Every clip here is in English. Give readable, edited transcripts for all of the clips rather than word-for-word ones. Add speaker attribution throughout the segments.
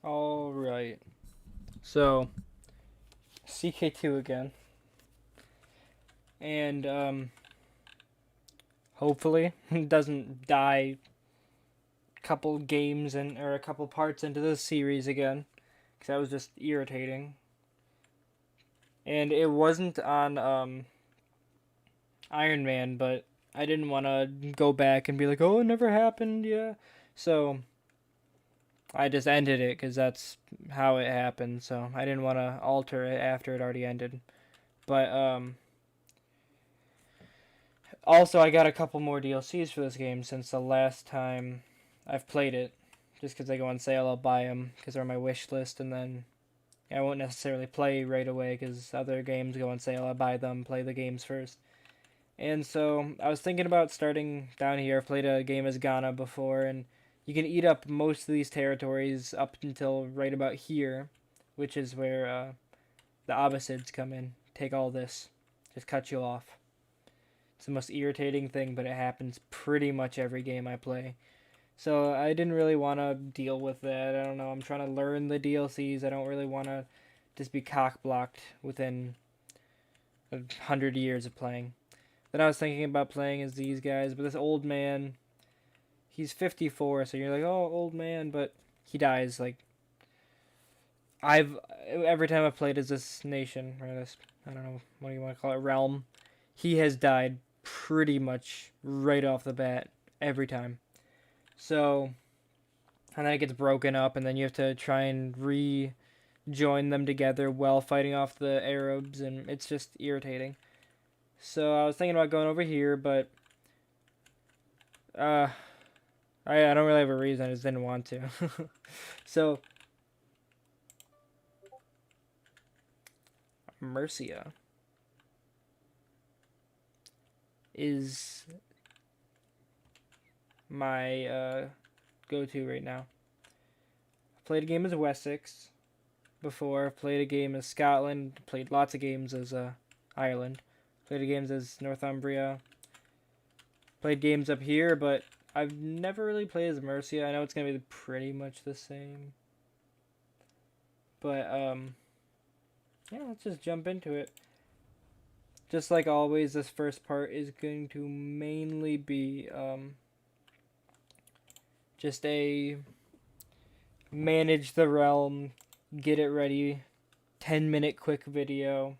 Speaker 1: All right. So, CK2 again. And hopefully it doesn't die a couple games and or a couple parts into this series again cuz that was just irritating. And it wasn't on Iron Man, but I didn't want to go back and be like, "Oh, it never happened." Yeah. So, I just ended it cuz that's how it happened. So, I didn't want to alter it after it already ended. But also, I got a couple more DLCs for this game since the last time I've played it. Just because they go on sale, I'll buy them because they're on my wish list, and then I won't necessarily play right away because other games go on sale. I buy them, play the games first. And so I was thinking about starting down here. I've played a game as Ghana before, and you can eat up most of these territories up until right about here, which is where the Abbasids come in. Take all this, just cut you off. It's the most irritating thing, but it happens pretty much every game I play. So I didn't really want to deal with that. I don't know. I'm trying to learn the DLCs. I don't really want to just be cock blocked within 100 years of playing. Then I was thinking about playing as these guys, but this old man, he's 54, so you're like, oh, old man, but he dies like I've every time I've played as this nation or this I don't know what do you want to call it realm, he has died pretty much right off the bat every time. So and then it gets broken up, and then you have to try and rejoin them together while fighting off the Arabs, and it's just irritating. So I was thinking about going over here, but uh, I don't really have a reason. I just didn't want to. So Mercia is my go-to right now. I've played a game as Wessex before. I've played a game as Scotland. Played lots of games as Ireland. Played games as Northumbria. Played games up here, but I've never really played as Mercia. I know it's gonna be pretty much the same, but yeah, let's just jump into it. Just like always, this first part is going to mainly be just a manage the realm, get it ready, 10-minute quick video,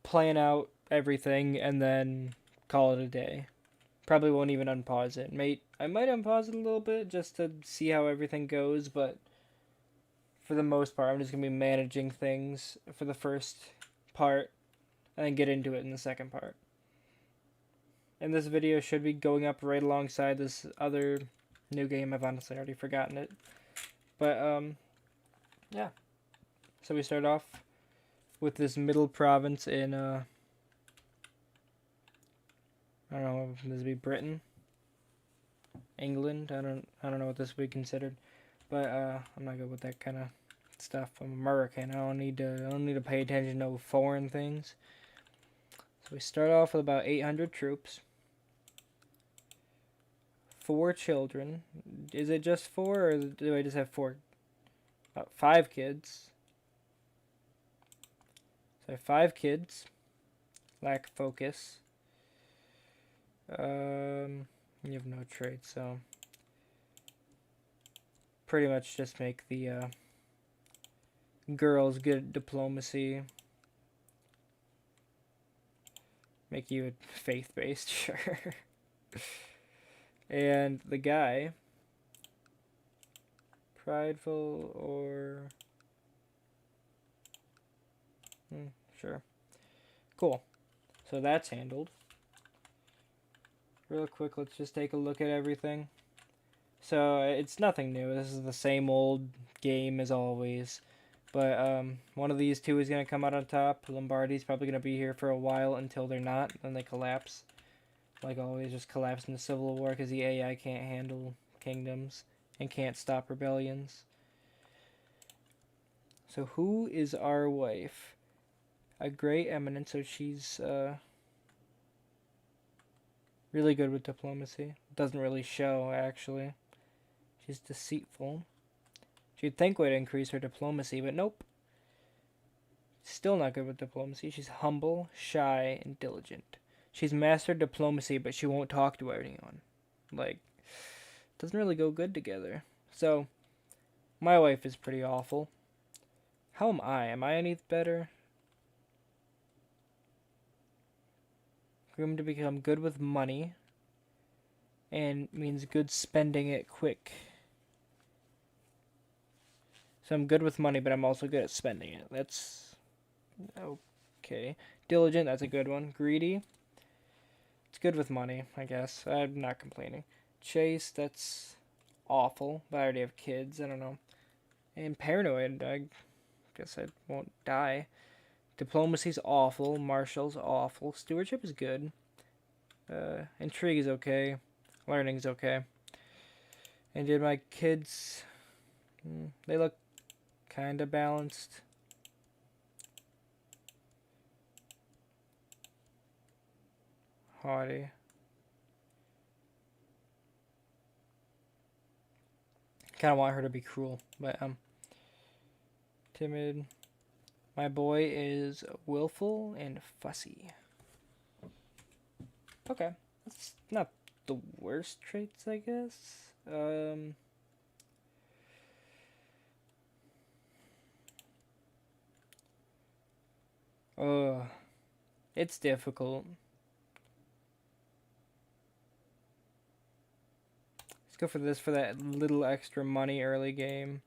Speaker 1: plan out everything, and then call it a day. Probably won't even unpause it. I might unpause it a little bit just to see how everything goes, but for the most part, I'm just gonna be managing things for the first part and then get into it in the second part. And this video should be going up right alongside this other new game. I've honestly already forgotten it, but yeah. So we start off with this middle province in I don't know if this would be Britain, England. I don't know what this would be considered, but I'm not good with that kind of stuff. I'm American. I don't need to pay attention to foreign things. So we start off with about 800 troops, 4 children. Is it just four, or do I just have four? About 5 kids. So I have 5 kids. Lack focus. You have no trade, so pretty much just make the girls good at diplomacy. Make you faith based, sure. And the guy, prideful or sure, cool. So that's handled. Real quick, let's just take a look at everything. So it's nothing new. This is the same old game as always. But one of these two is going to come out on top. Lombardy's probably going to be here for a while until they're not. Then they collapse. Like always, just collapse into civil war because the AI can't handle kingdoms and can't stop rebellions. So who is our wife? A great eminence, so she's really good with diplomacy. Doesn't really show, actually. She's deceitful. You'd think would increase her diplomacy, but nope. Still not good with diplomacy. She's humble, shy, and diligent. She's mastered diplomacy, but she won't talk to anyone. Like, doesn't really go good together. So, my wife is pretty awful. How am I? Am I any better? Groomed to become good with money. And means good spending it quick. So I'm good with money, but I'm also good at spending it. That's okay. Diligent, that's a good one. Greedy. It's good with money, I guess. I'm not complaining. Chase, that's awful, but I already have kids. I don't know. And paranoid, I guess I won't die. Diplomacy's awful. Martial's awful. Stewardship is good. Intrigue is okay. Learning's okay. And did my kids... they look kind of balanced. Haughty. Kind of want her to be cruel, but timid. My boy is willful and fussy. Okay, that's not the worst traits, I guess. It's difficult. Let's go for this for that little extra money early game.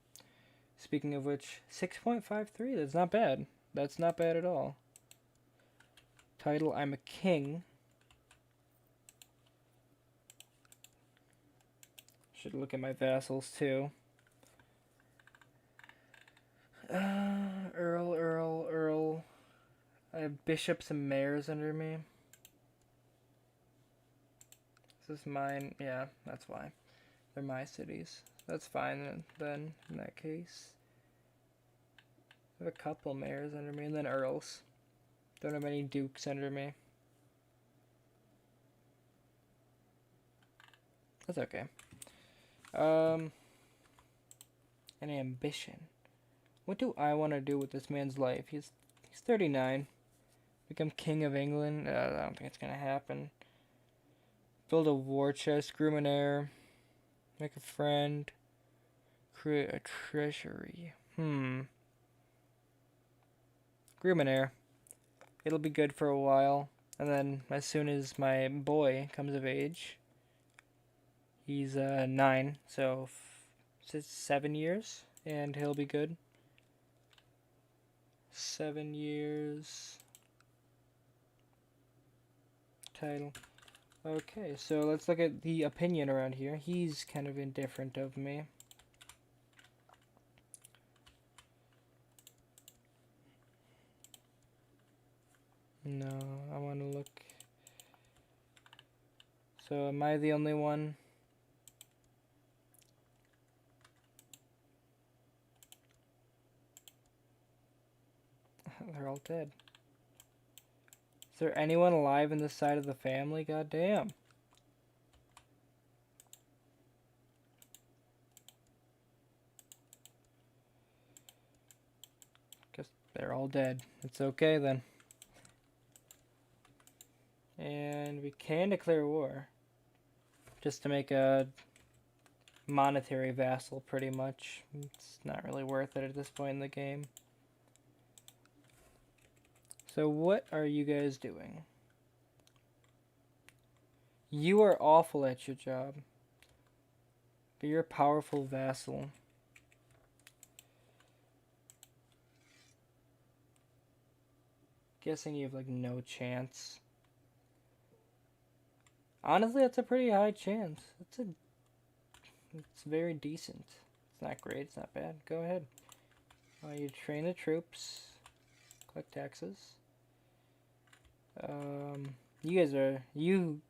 Speaker 1: Speaking of which, 6.53, that's not bad. That's not bad at all. Title, I'm a king. Should look at my vassals too. Earl. I have bishops and mayors under me. This is mine. Yeah, that's why. They're my cities. That's fine then in that case. I have a couple mayors under me and then earls. Don't have any dukes under me. That's okay. An ambition. What do I want to do with this man's life? He's 39. Become king of England? I don't think it's gonna happen. Build a war chest, groom an heir, make a friend, create a treasury. Groom an heir. It'll be good for a while, and then as soon as my boy comes of age, he's 9, so 7 years, and he'll be good. 7 years. Title. Okay, so let's look at the opinion around here. He's kind of indifferent of me. No, I want to look. So am I the only one? They're all dead. Is there anyone alive in this side of the family? God damn. Guess they're all dead. It's okay then. And we can declare war. Just to make a monetary vassal, pretty much. It's not really worth it at this point in the game. So what are you guys doing? You are awful at your job. But you're a powerful vassal. Guessing you have like no chance. Honestly, that's a pretty high chance. It's very decent. It's not great, it's not bad. Go ahead. You train the troops. Collect taxes. You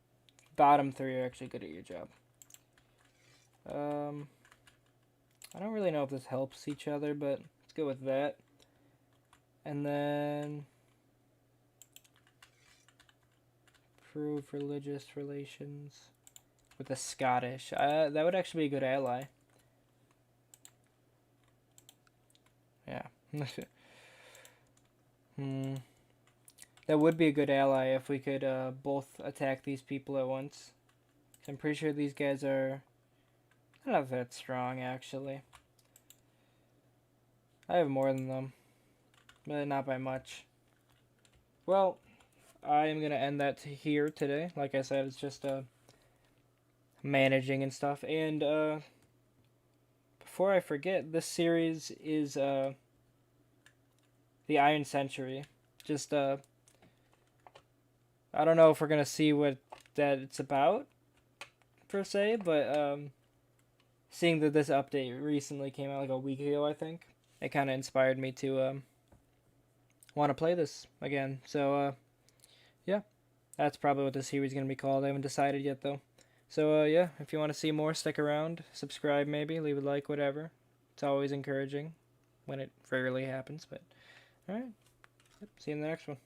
Speaker 1: bottom 3 are actually good at your job. I don't really know if this helps each other, but let's go with that. And then prove religious relations with the Scottish. That would actually be a good ally. Yeah. Hmm. That would be a good ally if we could both attack these people at once. I'm pretty sure these guys are not that strong, actually. I have more than them, but not by much. Well, I am going to end that here today. Like I said, it's just managing and stuff. And before I forget, this series is the Iron Century. Just I don't know if we're gonna see what that it's about per se, but seeing that this update recently came out like a week ago, I think it kind of inspired me to want to play this again. So yeah, that's probably what this series is gonna be called. I haven't decided yet though. So yeah, if you want to see more, stick around, subscribe maybe, leave a like, whatever. It's always encouraging when it rarely happens, but all right. Yep, see you in the next one.